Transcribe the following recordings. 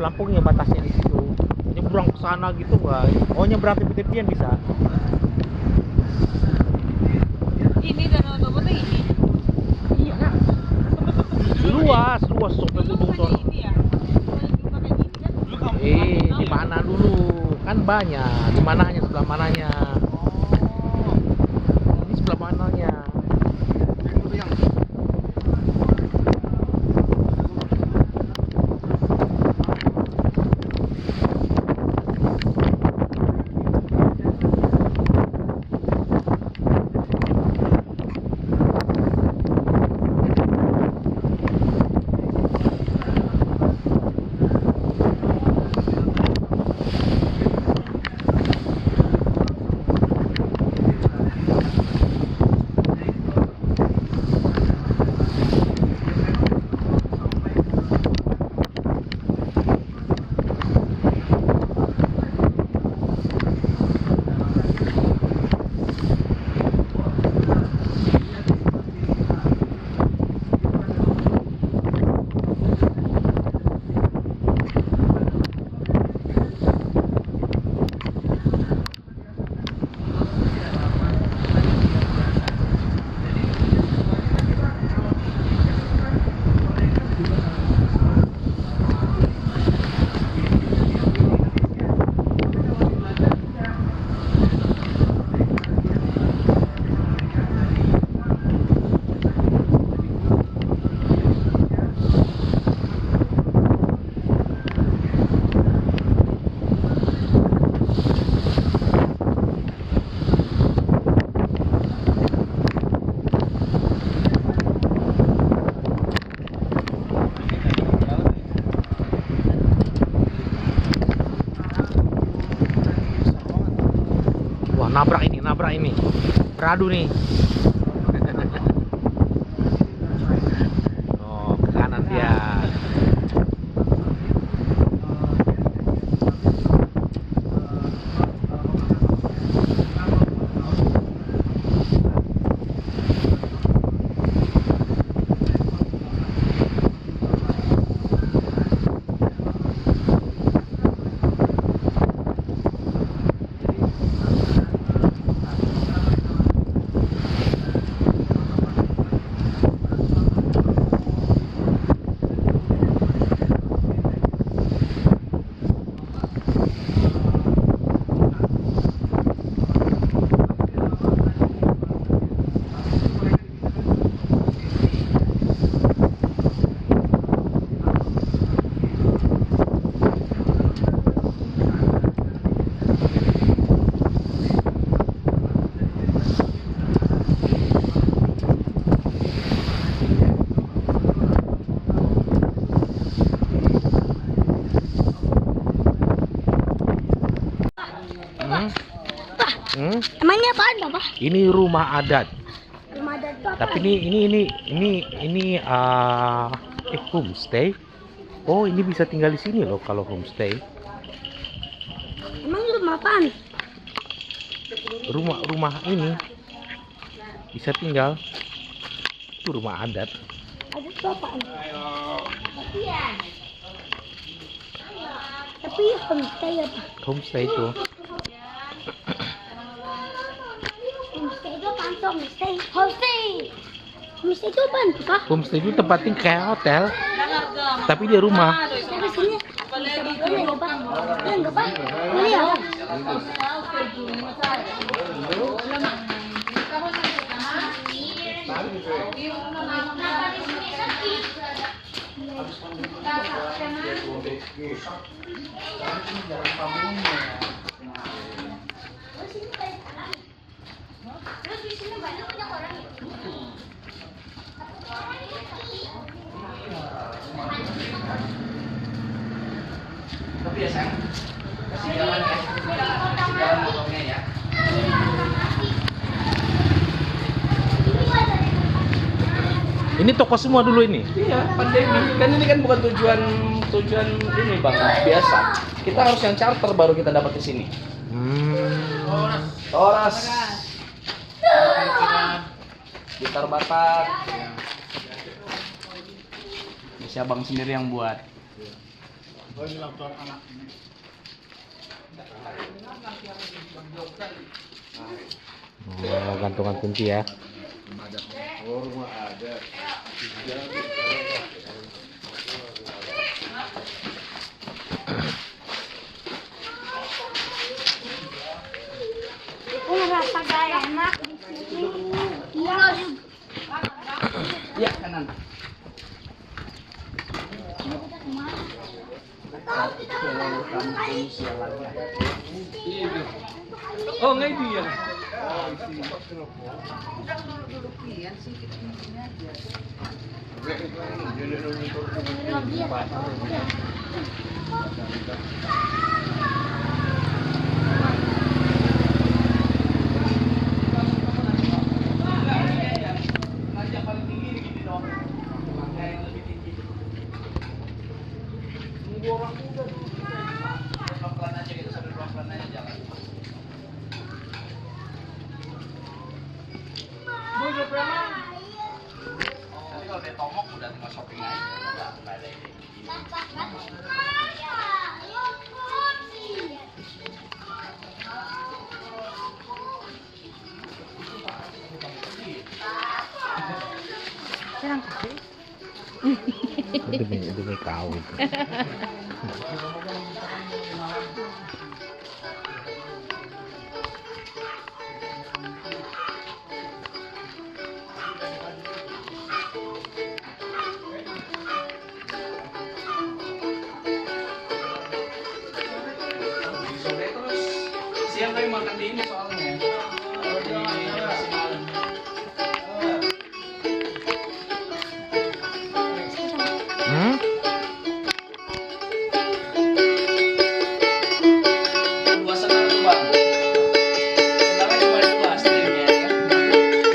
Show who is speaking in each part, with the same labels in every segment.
Speaker 1: pelampungnya batasnya di situ. Nyebrang ke sana gitu nggak? Oh nyebrang tepi-tepian bisa.
Speaker 2: Ini Danau Toba tuh ini.
Speaker 1: Iya nak. Luas sampai
Speaker 2: Dulu
Speaker 1: ujung
Speaker 2: bukannya
Speaker 1: sana.
Speaker 2: ini ya? Bukannya gini kan?
Speaker 1: Di mana dulu? Kan banyak. Di mananya sebelah mananya? Ini sebelah mananya? Wah nabrak ini. Beradu nih. Oh ke kanan dia.
Speaker 3: Emangnya apaan, Bapak?
Speaker 1: Ini rumah adat.
Speaker 3: Rumah adat itu apa?
Speaker 1: Tapi ini homestay. Oh, ini bisa tinggal di sini loh kalau homestay.
Speaker 3: Emang rumah apaan?
Speaker 1: Rumah ini bisa tinggal. Itu rumah adat.
Speaker 3: Adat itu apaan? Tapi homestay apa?
Speaker 1: Homestay itu.
Speaker 3: Homestay itu apaan tuh? Homestay? Homestay itu apaan tuh, Pak?
Speaker 1: Homestay itu tempatnya kayak hotel, tapi dia rumah.
Speaker 3: Saya kesini bisa boleh ya, Pak? Ya enggak, Pak? Boleh ya, Pak? Terus di sini banyak orang ya?
Speaker 4: Tapi ya sayang, kasih jalan ya, kasih jalan motornya ya.
Speaker 1: Ini toko semua dulu ini.
Speaker 4: Iya, pandemi kan ini kan bukan tujuan ini bang, biasa. Kita harus yang charter baru kita dapat di sini. Toras, gitar Batak. Bisa abang sendiri yang buat.
Speaker 1: Oh, ini laporan anak. Oh, gantungan kunci ya.
Speaker 5: Oh, rumah ada.
Speaker 3: Aku ngerasa gak enak di sini. Iya.
Speaker 4: Iya, kanan. Oh, nggak itu ya. Nanti kalau dia tomok udah tinggal shopping aja. Nggak ada ini.
Speaker 1: Demi kau itu.
Speaker 4: Sore terus siang kami makan di ini soalnya. Kalau di Simalun.
Speaker 1: Hmm?
Speaker 4: Luasan apa tuh, Bang? Sebenarnya cuma dua streamnya ya.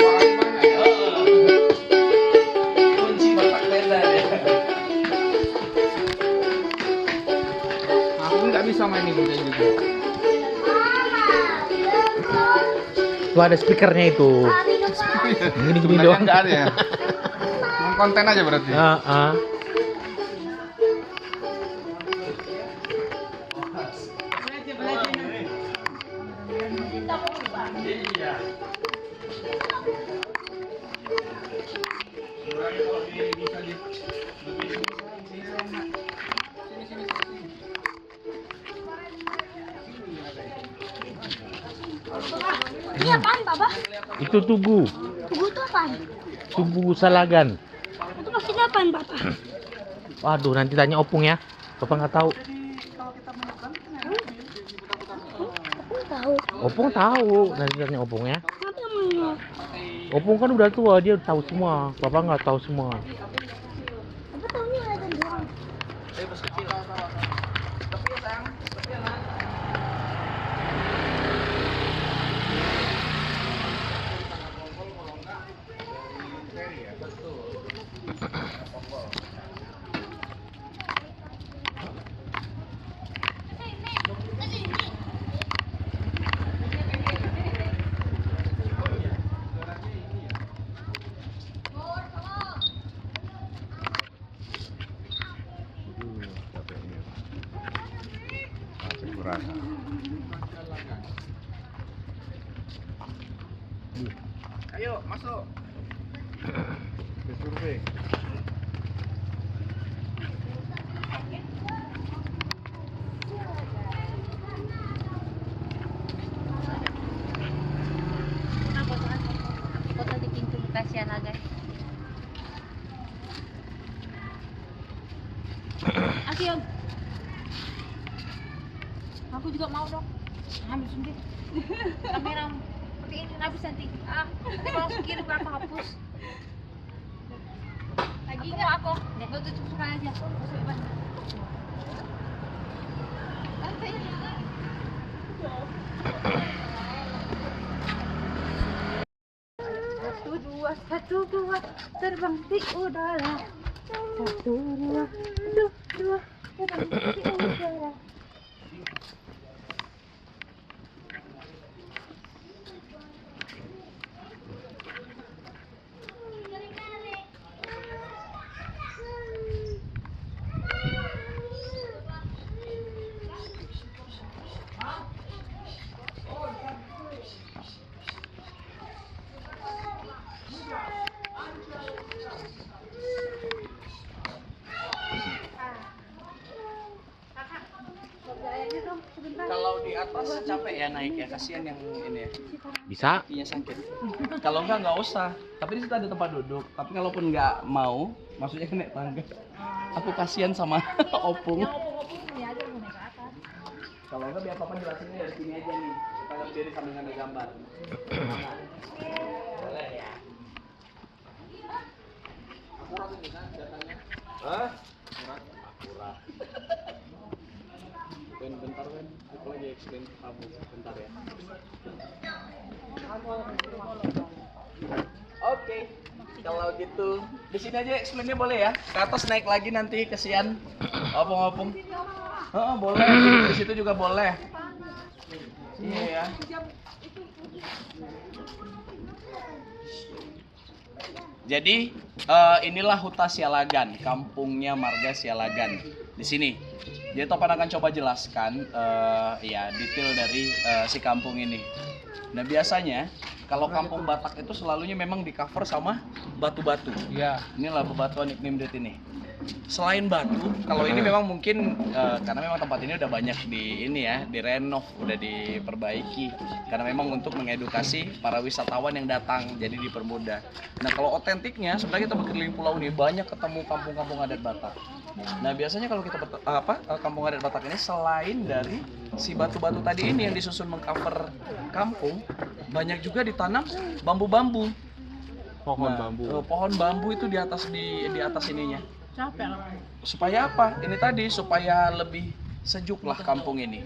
Speaker 4: Orang mana ya? Kunci batak beda deh.
Speaker 5: Aku nggak bisa main itu kayak gitu.
Speaker 1: Tuh ada speakernya itu. Gini gini
Speaker 5: Sebenarnya
Speaker 1: doang.
Speaker 5: nggak ada ya. Cuma konten aja berarti.
Speaker 1: Heeh.
Speaker 3: Ini apaan, Papa?
Speaker 1: Itu tugu,
Speaker 3: Tugu itu apaan?
Speaker 1: tugu Salagan.
Speaker 3: Itu maksudnya apaan, Papa?
Speaker 1: Waduh, nanti tanya Opung ya. Bapak nggak tahu.
Speaker 3: Aku tahu.
Speaker 1: Opung tahu. Nanti tanya Opung ya.
Speaker 3: Apa namanya?
Speaker 1: Opung kan udah tua, dia tahu semua. Bapak nggak tahu semua.
Speaker 3: Apa tahunya ada doang?
Speaker 5: Ayo masuk. Ke survei.
Speaker 2: Foto di pintu kasihan lah guys. Ayo. Aku juga mau dong. Ambil sendiri. Kamera pakai ini habis nanti. Kalau kiri berapa hapus? Lagi nggak aku? Mau tutup sekali aja. Masuk depan. Satu dua terbang di udara. Satu dua terbang di udara.
Speaker 4: Kalau di atas capek ya naik ya, kasihan yang ini ya.
Speaker 1: Bisa.
Speaker 4: Kakinya sakit. Kalau nggak usah. Tapi di situ ada tempat duduk. Tapi kalaupun nggak mau, maksudnya naik tangga. Aku kasihan sama opung.
Speaker 2: Yang opung-opung ini aja mau naik ke atas.
Speaker 4: Kalau nggak biar papa jelasinnya dari sini aja nih. Kita berdiri sambil ngambil gambar. Boleh ya. Akurat ini kan datanya. Hah? Akurat. Bentar kan, aku lagi explain ke kamu. Bentar ya. Oke, kalau gitu di sini aja explainnya boleh ya. Ke atas naik lagi nanti kesian opung-opung. Oh, boleh. Di situ juga boleh. Iya ya. Jadi inilah Huta Sialagan, kampungnya Marga Sialagan di sini. Jadi Topan akan coba jelaskan ya detail dari si kampung ini. Nah biasanya kalau kampung Batak itu selalunya memang di cover sama batu-batu.
Speaker 1: Iya.
Speaker 4: Inilah bebatuan iklim det ini. Selain batu, kalau ini memang mungkin karena memang tempat ini udah banyak di ini ya, direnov, udah diperbaiki. Karena memang untuk mengedukasi para wisatawan yang datang, jadi dipermudah. Nah kalau otentiknya, sebenarnya kita berkeliling pulau ini banyak ketemu kampung-kampung adat Batak. Nah biasanya kalau kita kampung adat Batak ini selain dari si batu-batu tadi ini yang disusun mengcover kampung, banyak juga ditanam bambu-bambu.
Speaker 1: Pohon
Speaker 4: Nah,
Speaker 1: bambu.
Speaker 4: pohon bambu itu di atas ininya.
Speaker 2: Capek lah.
Speaker 4: Supaya apa? Ini tadi supaya lebih sejuk lah kampung ini.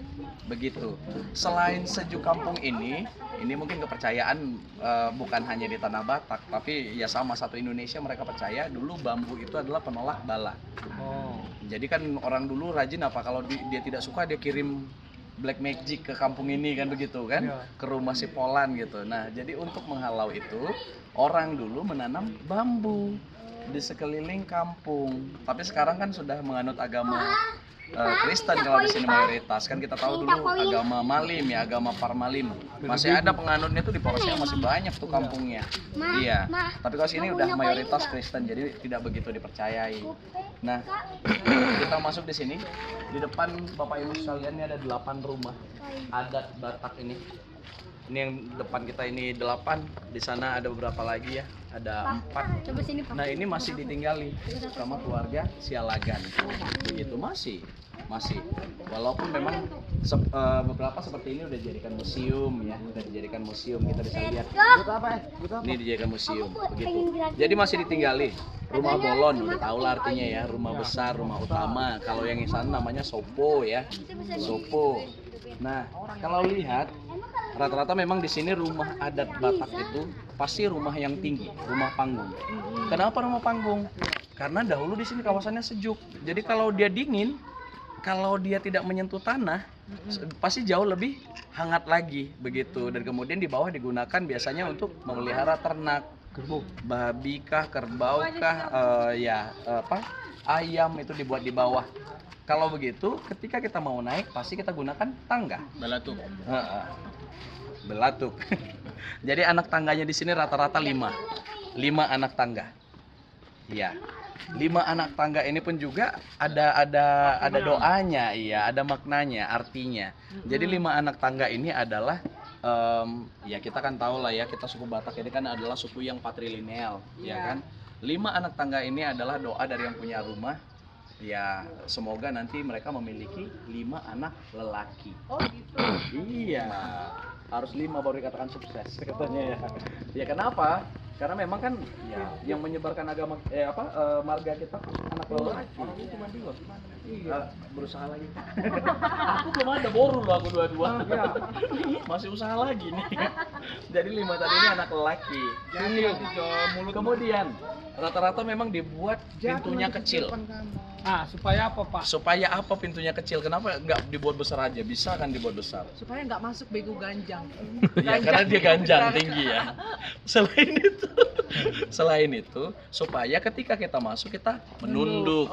Speaker 4: Begitu. Selain sejuk kampung ini mungkin kepercayaan bukan hanya di tanah Batak, tapi ya sama satu Indonesia mereka percaya dulu bambu itu adalah penolak bala.
Speaker 1: Oh.
Speaker 4: Jadi kan orang dulu rajin apa kalau dia tidak suka dia kirim black magic ke kampung ini kan begitu kan,
Speaker 1: Iya.
Speaker 4: ke rumah si Polan gitu. Nah jadi untuk menghalau itu orang dulu menanam bambu di sekeliling kampung. Tapi sekarang kan sudah menganut agama Kristen kalau di sini mayoritas. Kan kita tahu dulu agama Malim ya, agama Parmalim. Masih ada penganutnya tuh di Porosnya masih banyak tuh kampungnya. Iya. Tapi kalau sini udah mayoritas Kristen jadi tidak begitu dipercayai. Nah, kita masuk di sini. Di depan Bapak Ibu sekalian ini ada 8 rumah adat Batak ini. Ini yang depan kita ini 8, di sana ada beberapa lagi ya, ada 4.
Speaker 3: Coba sini Pak.
Speaker 4: Nah ini masih ditinggali sama keluarga Sialagan, begitu masih. Walaupun memang beberapa seperti ini udah dijadikan museum ya, kita bisa lihat. Ini dijadikan museum, begitu. Jadi masih ditinggali. Rumah bolon, udah tahu lah artinya ya, rumah besar, rumah utama. Kalau yang di sana namanya sopo ya, sopo. Nah kalau lihat rata-rata memang di sini rumah adat Batak itu pasti rumah yang tinggi, rumah panggung. Kenapa rumah panggung? Karena dahulu di sini kawasannya sejuk. Jadi kalau dia dingin, kalau dia tidak menyentuh tanah, pasti jauh lebih hangat lagi begitu. Dan kemudian di bawah digunakan biasanya untuk memelihara ternak, babi kah, kerbau kah, ayam itu dibuat di bawah. Kalau begitu, ketika kita mau naik, pasti kita gunakan tangga.
Speaker 5: Balatuk.
Speaker 4: Belatuk. Jadi anak tangganya di sini rata-rata 5 anak tangga. Iya. 5 anak tangga ini pun juga ada doanya, iya, ada maknanya, artinya. Jadi 5 anak tangga ini adalah ya kita kan tahu lah ya, kita suku Batak ini kan adalah suku yang patrilineal, ya kan? 5 anak tangga ini adalah doa dari yang punya rumah. Ya, semoga nanti mereka memiliki 5 anak lelaki.
Speaker 2: Oh gitu.
Speaker 4: Iya, harus 5 baru dikatakan sukses katanya ya. Ya kenapa? Karena memang kan ya yang menyebarkan agama marga kita anak lelaki. Orang itu cuma 2. Iya, berusaha lagi. Aku belum ada, boru loh aku 22. Masih usaha lagi nih. Jadi 5 tadi ini anak lelaki. Kemudian rata-rata memang dibuat pintunya kecil.
Speaker 1: Ah, supaya apa, Pak?
Speaker 4: Supaya apa pintunya kecil? Kenapa nggak dibuat besar aja? Bisa kan dibuat besar?
Speaker 2: Supaya nggak masuk bego ganjang.
Speaker 4: Ya, karena dia ganjang tinggi ya. Selain itu, supaya ketika kita masuk kita menunduk.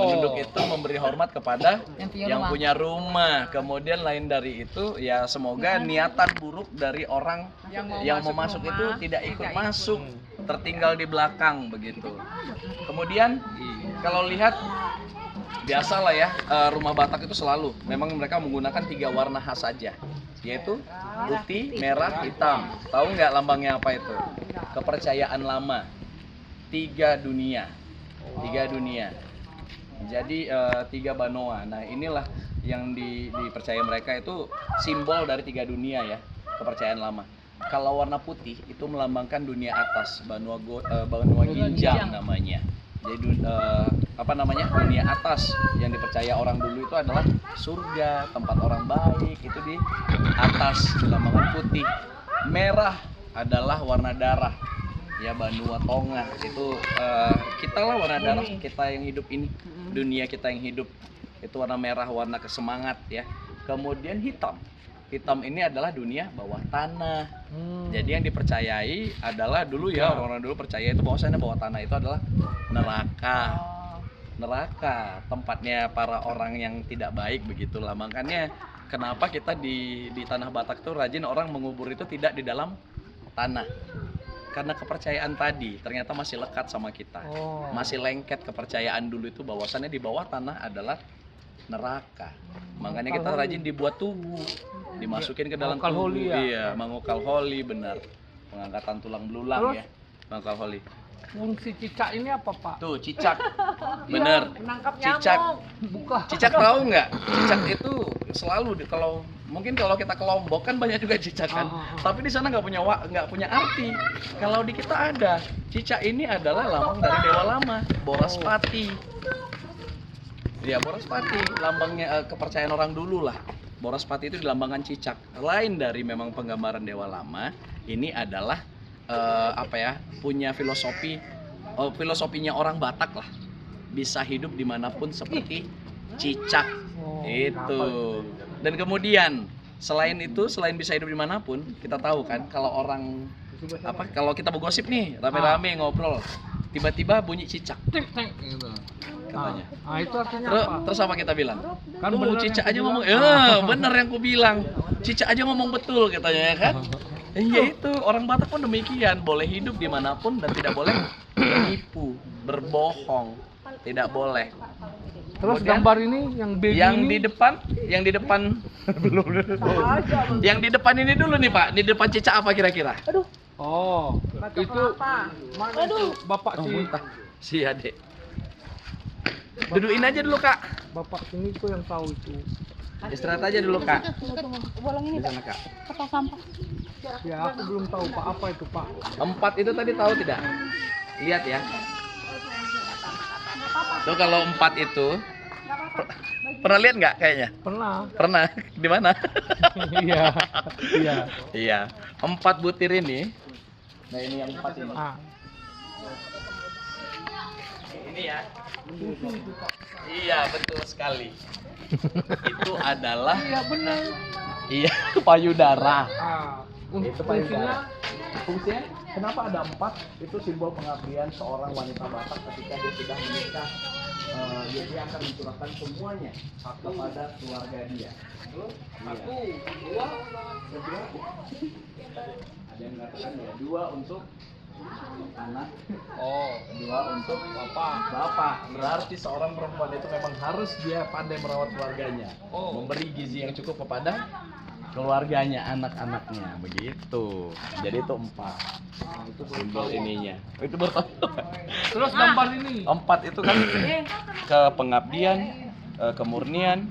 Speaker 4: Menunduk itu memberi hormat kepada yang punya rumah. Kemudian lain dari itu, ya semoga niatan buruk dari orang yang mau masuk itu tidak ikut masuk, tertinggal di belakang begitu. Kemudian kalau lihat biasalah ya, rumah Batak itu selalu memang mereka menggunakan 3 warna khas saja, yaitu putih, merah, hitam. Tahu nggak lambangnya apa itu? Kepercayaan lama, 3 dunia, 3 dunia. Jadi 3 Banoa. Nah inilah yang dipercaya mereka itu simbol dari 3 dunia ya, kepercayaan lama. Kalau warna putih itu melambangkan dunia atas, Banua Ginjang namanya. Jadi dunia atas yang dipercaya orang dulu itu adalah surga, tempat orang baik, itu di atas, dilambangkan putih. Merah adalah warna darah, ya Banua Tonga. Itu kita lah warna darah, kita yang hidup ini, dunia kita yang hidup. Itu warna merah, warna kesemangat ya. Kemudian hitam. Hitam ini adalah dunia bawah tanah. Jadi yang dipercayai adalah dulu ya, orang-orang dulu percaya itu bahwasanya bawah tanah itu adalah neraka. Neraka, tempatnya para orang yang tidak baik begitulah. Makanya kenapa kita di tanah Batak tuh rajin orang mengubur itu tidak di dalam tanah. Karena kepercayaan tadi ternyata masih lekat sama kita. Masih lengket kepercayaan dulu itu bahwasannya di bawah tanah adalah neraka. Makanya kita rajin dibuat tugu, dimasukin ke dalam tugu. Iya, mangukal holi, benar. Pengangkatan tulang belulang ya, mangukal holi.
Speaker 6: Fungsi cicak ini apa, Pak?
Speaker 4: Tuh, cicak. Bener.
Speaker 2: Menangkap
Speaker 4: Cicak.
Speaker 6: Bukan.
Speaker 4: Cicak tahu nggak? Cicak itu selalu mungkin kalau kita ke Lombok kan banyak juga cicak kan. Tapi di sana nggak punya arti. Kalau di kita ada. Cicak ini adalah lambang dari dewa lama, Boraspati. Ya, Boraspati, lambangnya kepercayaan orang dulu lah. Boraspati itu dilambangkan cicak. Lain dari memang penggambaran dewa lama, ini adalah punya filosofinya orang Batak lah. Bisa hidup dimanapun seperti cicak. Itu. Dan kemudian selain bisa hidup dimanapun, kita tahu kan kalau kalau kita bergosip nih rame-rame ngobrol, tiba-tiba bunyi cicak.
Speaker 6: Gitu.
Speaker 4: Katanya.
Speaker 6: Itu artinya apa?
Speaker 4: Terus apa kita bilang?
Speaker 6: Kan
Speaker 4: Cicak aja ngomong, bener yang ku bilang. Cicak aja ngomong betul katanya ya kan? Iya itu, orang Batak pun demikian, boleh hidup dimanapun dan tidak boleh menipu, berbohong, tidak boleh.
Speaker 6: Terus
Speaker 4: Kemudian,
Speaker 6: gambar ini yang baby ini
Speaker 4: yang di depan belum. Yang di depan ini dulu nih Pak, di depan cicak apa kira-kira?
Speaker 6: Oh, itu mana itu Bapak
Speaker 4: Si Adek. Dudukin aja dulu Kak.
Speaker 6: Bapak sini tuh yang tahu itu.
Speaker 4: Istirahat aja dulu Kak.
Speaker 3: Bolong ini
Speaker 4: Di sana Kak.
Speaker 3: kata sampah.
Speaker 6: Ya, aku belum tahu Pak apa itu Pak.
Speaker 4: 4 itu tadi tahu tidak? Lihat ya. Tuh kalau 4 itu pernah lihat nggak kayaknya?
Speaker 6: Pernah.
Speaker 4: Pernah. Di mana?
Speaker 6: Iya. Iya.
Speaker 4: Iya. 4 butir ini. Nah ini yang 4 ini. Ini ya. Iya betul sekali. Itu adalah.
Speaker 6: Iya benar.
Speaker 4: Iya payudara.
Speaker 6: Untuk
Speaker 4: Itu payudara.
Speaker 6: fungsinya
Speaker 4: Fungsinya kenapa ada 4? Itu simbol pengabdian seorang wanita Batak ketika dia sudah menikah. Dia akan mencurahkan semuanya kepada keluarga dia. Aku 2. Ada yang mengatakan ya 2 untuk anak, 2 untuk bapak. Berarti seorang perempuan itu memang harus dia pandai merawat keluarganya, memberi gizi yang cukup kepada keluarganya, anak-anaknya, begitu. Jadi itu 4. Itu simbol ininya. Itu
Speaker 6: terus gambar ini
Speaker 4: 4 itu kan ke pengabdian, kemurnian,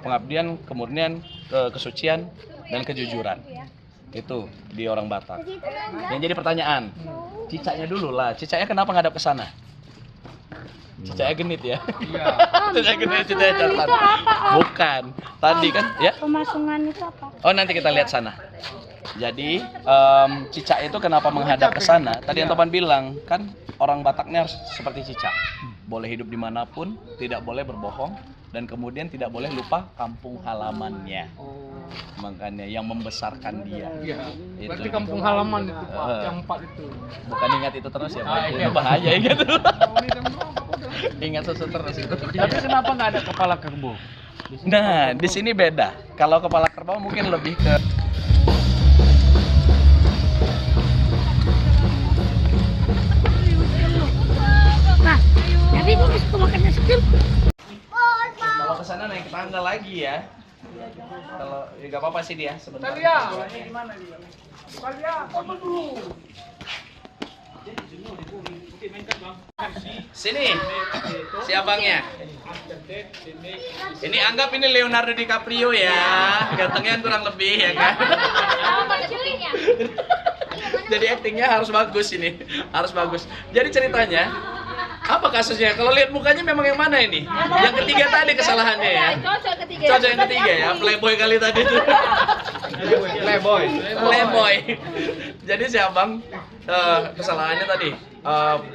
Speaker 4: pengabdian, kemurnian, kesucian dan kejujuran. Itu di orang Batak. Yang jadi pertanyaan, cicaknya dulu lah. Cicaknya kenapa ngadap ke sana? Cicaknya genit ya?
Speaker 6: Iya.
Speaker 4: Cicaknya genit, cicaknya jantan. Bukan. Tadi kan ya?
Speaker 3: Pemasungan itu apa?
Speaker 4: Oh nanti kita lihat sana. Jadi cicak itu kenapa menghadap ke sana? Tadi yang Topan bilang kan orang Bataknya harus seperti cicak. Boleh hidup dimanapun, tidak boleh berbohong, dan kemudian tidak boleh lupa kampung halamannya. Makanya yang membesarkan dia.
Speaker 6: Iya.
Speaker 4: Itu.
Speaker 6: Berarti kampung halaman itu Pak, yang 4 itu.
Speaker 4: Bukan ingat itu terus ya Pak. Itu bahaya gitu. Ingat sesuatu terus itu.
Speaker 6: Tapi kenapa nggak ada kepala kerbau?
Speaker 4: Nah, di sini beda. Kalau kepala kerbau mungkin lebih ke
Speaker 3: Nah, jadi Tapi ini suka makan es krim.
Speaker 4: Kalau ke sana naik tangga lagi ya. Kalau ya nggak apa-apa sih dia sebentar. Sini, si abangnya. Ini anggap ini Leonardo DiCaprio ya, gantengnya kurang lebih ya kan. Jadi aktingnya harus bagus ini, harus bagus. Jadi ceritanya, apa kasusnya? Kalau lihat mukanya memang yang mana ini? Yang ketiga tadi kesalahannya ya. Cocok yang ketiga ya, playboy kali tadi itu. Playboy. Jadi si abang kesalahannya tadi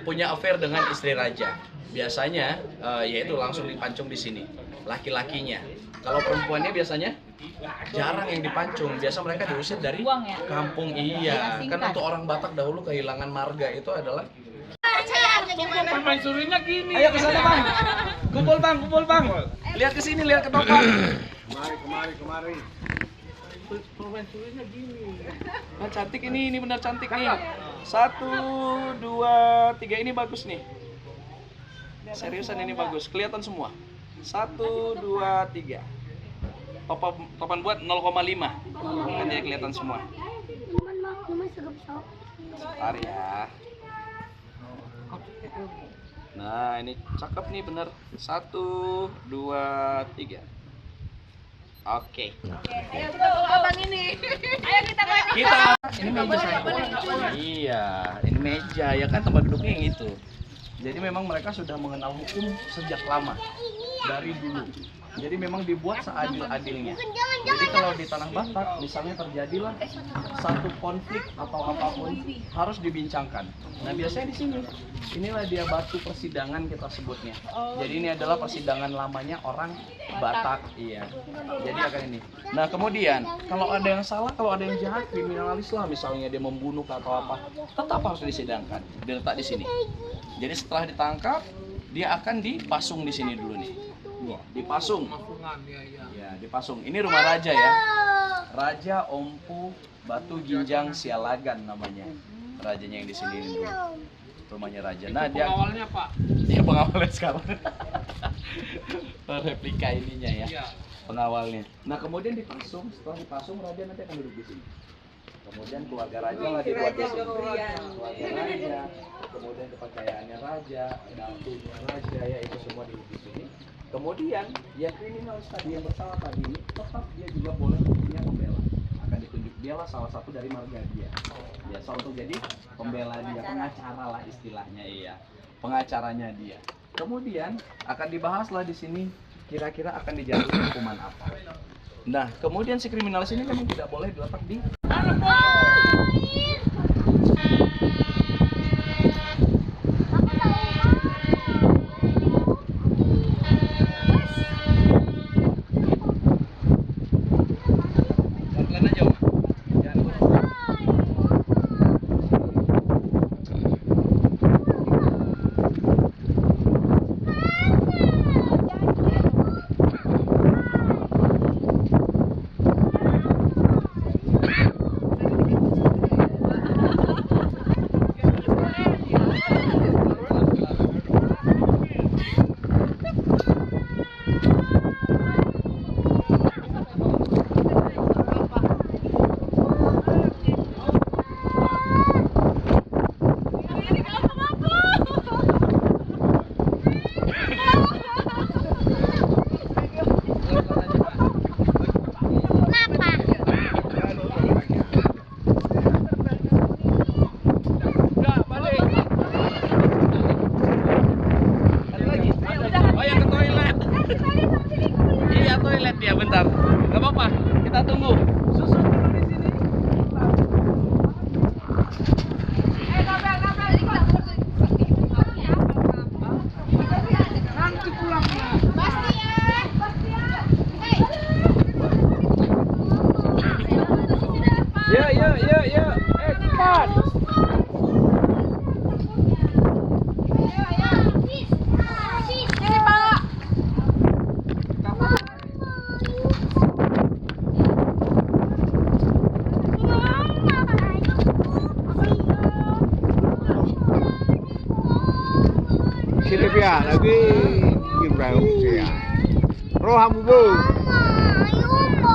Speaker 4: punya affair dengan istri raja. Biasanya yaitu langsung dipancung di sini laki-lakinya. Kalau perempuannya biasanya jarang yang dipancung. Biasa mereka diusir dari kampung. Iya, kan untuk orang Batak dahulu kehilangan marga itu adalah
Speaker 6: Permaisurinya gini.
Speaker 4: ayo ke sana bang, kumpul bang, lihat ke sini, lihat ke topan.
Speaker 5: Kemari.
Speaker 6: Permaisurinya gini.
Speaker 4: Nah, cantik ini benar cantik nih. 1, 2, 3 ini bagus nih. Seriusan ini bagus, kelihatan semua. 1, 2, 3. Topan buat 0,5. Kan dia kelihatan semua.
Speaker 3: Cuman serem sok.
Speaker 4: Bentar ya. Nah, ini cakep nih bener. 1, 2, 3. Oke.
Speaker 2: Ayo kita bawa abang ini. Ayo kita bawa.
Speaker 4: Kita ini meja saya. Iya, ini meja ya kan tempat duduknya yang itu. Jadi memang mereka sudah mengenal hukum sejak lama dari dulu. Jadi memang dibuat seadil-adilnya. Jadi kalau di tanah Batak misalnya terjadilah satu konflik atau apapun harus dibincangkan. Nah biasanya di sini, inilah dia batu persidangan kita sebutnya. Jadi ini adalah persidangan lamanya orang Batak, iya. Jadi akan ini. Nah kemudian kalau ada yang salah, kalau ada yang jahat, kriminalis lah misalnya dia membunuh atau apa, tetap harus disidangkan, diletak di sini. Jadi setelah ditangkap, dia akan dipasung di sini dulu nih. Dipasung. Ya, dipasung. Ini rumah raja ya. Raja Ompu Batu Ginjang Sialagan namanya. Rajanya yang di sini dulu. Rumahnya raja. Nah, dia
Speaker 6: Pengawalnya Pak.
Speaker 4: dia pengawalnya sekarang. Replika ininya ya. Pengawalnya. Nah, kemudian dipasung. Setelah dipasung, raja nanti akan duduk di sini. Kemudian keluarga raja lagi buat di sini. Keluarga raja, kemudian kepercayaannya raja, datunya raja ya itu semua di sini. Kemudian yang kriminalis tadi yang bersalah tadi ini tetap dia juga boleh punya pembela. Akan ditunjuk dialah salah satu dari marga dia. Biasa untuk jadi pembela dia, pengacara lah istilahnya iya. Pengacaranya dia. Kemudian akan dibahaslah di sini kira-kira akan dijatuhi hukuman apa. Nah, kemudian si kriminalis ini memang tidak boleh diletak di pelan-pelan aja, Om. Jangan toilet ya bentar. Gak apa-apa, kita tunggu. Susu dulu di sini.
Speaker 6: Nanti pulangnya. Ya. Cepat.
Speaker 3: Mama,
Speaker 5: sini biar lagi. Gimana ya? Rohamu bu.
Speaker 3: Mama, ayo,